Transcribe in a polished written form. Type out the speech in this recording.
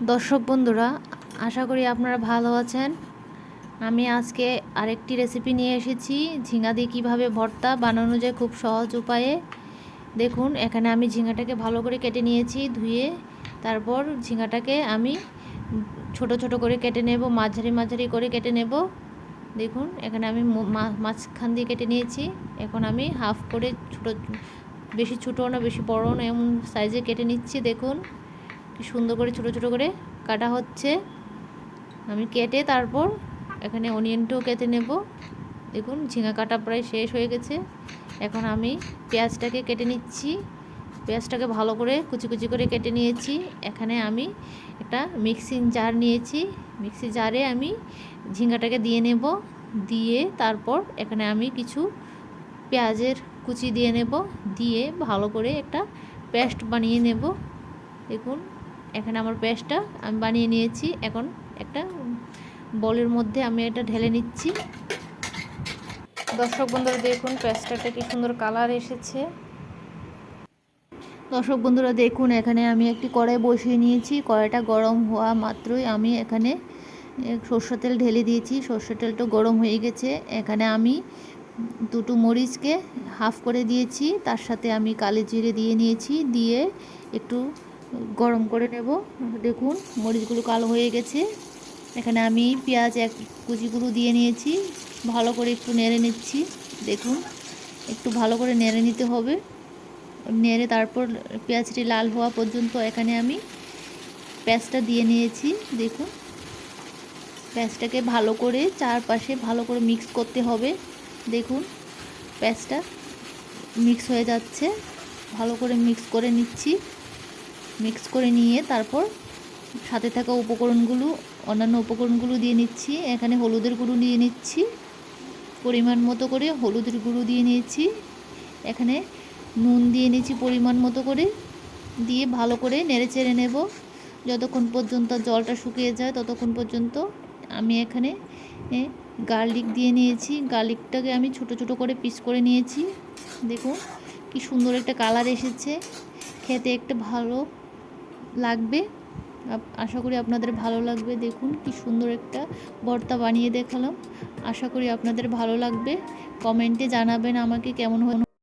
দর্শক বন্ধুরা, আশা করি আপনারা ভালো আছেন। আমি আজকে আরেকটি রেসিপি নিয়ে এসেছি। ঝিঙা দিয়ে কীভাবে ভর্তা বানানো যায় খুব সহজ উপায়ে। দেখুন, এখানে আমি ঝিঙাটাকে ভালো করে কেটে নিয়েছি, ধুয়ে। তারপর ঝিঙাটাকে আমি ছোট ছোট করে কেটে নেব, মাঝারি মাঝারি করে কেটে নেব। দেখুন, এখানে আমি মাঝখান দিয়ে কেটে নিয়েছি। এখন আমি হাফ করে বেশি ছোটো না বেশি বড় না এমন সাইজে কেটে নিচ্ছি। দেখুন কি সুন্দর করে ছোট ছোট করে কাটা হচ্ছে। আমি কেটে তারপর এখানে অনিয়নটাও কেটে নেব। দেখুন, ঝিঙা কাটা প্রায় শেষ হয়ে গেছে। এখন আমি পেঁয়াজটাকে কেটে নিচ্ছি। পেঁয়াজটাকে ভালো করে কুচি কুচি করে কেটে নিয়েছি। এখানে আমি একটা মিক্সিং জার নিয়েছি। মিক্সি জারে আমি ঝিঙাটাকে দিয়ে নেব। দিয়ে তারপর এখানে আমি কিছু পেঁয়াজের কুচি দিয়ে নেব। দিয়ে ভালো করে একটা পেস্ট বানিয়ে নেব। দেখুন, এখানে আমার পেস্টটা আমি বানিয়ে নিয়েছি। এখন একটা বলের মধ্যে আমি এটা ঢেলে নিচ্ছি। দর্শক বন্ধুরা, দেখুন পেস্টটা কি সুন্দর কালার এসেছে। দর্শক বন্ধুরা, দেখুন এখানে আমি একটি কড়াই বসিয়ে নিয়েছি। কড়াইটা গরম হওয়া মাত্রই আমি এখানে সরষের তেল ঢেলে দিয়েছি। সরষের তেলটা গরম হয়ে গেছে। এখানে আমি দুটো মরিচকে হাফ করে দিয়েছি। তার সাথে আমি কালো জিরে দিয়ে নিয়েছি। দিয়ে একটু গরম করে নেব। দেখুন, মরিচগুলো কালো হয়ে গেছে। এখানে আমি পেঁয়াজ এক কুচিগুলো দিয়ে নিয়েছি। ভালো করে একটু নেড়ে নিচ্ছি। দেখুন, একটু ভালো করে নেড়ে নিতে হবে। নেড়ে তারপর পেঁয়াজটি লাল হওয়া পর্যন্ত এখানে আমি পেঁয়াজটা দিয়ে নিয়েছি। দেখুন, পেঁয়াজটাকে ভালো করে চারপাশে ভালো করে মিক্স করতে হবে। দেখুন, পেঁয়াজটা মিক্স হয়ে যাচ্ছে। ভালো করে মিক্স করে নিচ্ছি। মিক্স করে নিয়ে তারপর সাথে থাকা অন্যান্য উপকরণগুলো দিয়ে নিচ্ছি। এখানে হলুদের গুঁড়ো দিয়ে নিচ্ছি, পরিমাণ মতো করে হলুদের গুঁড়ো দিয়ে নিয়েছি। এখানে নুন দিয়ে নিয়েছি পরিমাণ মতো করে। দিয়ে ভালো করে নেড়ে চেড়ে নেব যতক্ষণ পর্যন্ত জলটা শুকিয়ে যায়। ততক্ষণ পর্যন্ত আমি এখানে গার্লিক দিয়ে নিয়েছি। গার্লিকটাকে আমি ছোট ছোট করে পিস করে নিয়েছি। দেখুন কি সুন্দর একটা কালার এসেছে। খেতে একটা ভালো লাগবে। আশা করি আপনাদের ভালো লাগবে। দেখুন কি সুন্দর একটা ভর্তা বানিয়ে দেখালাম। আশা করি আপনাদের ভালো লাগবে। কমেন্টে জানাবেন আমাকে কেমন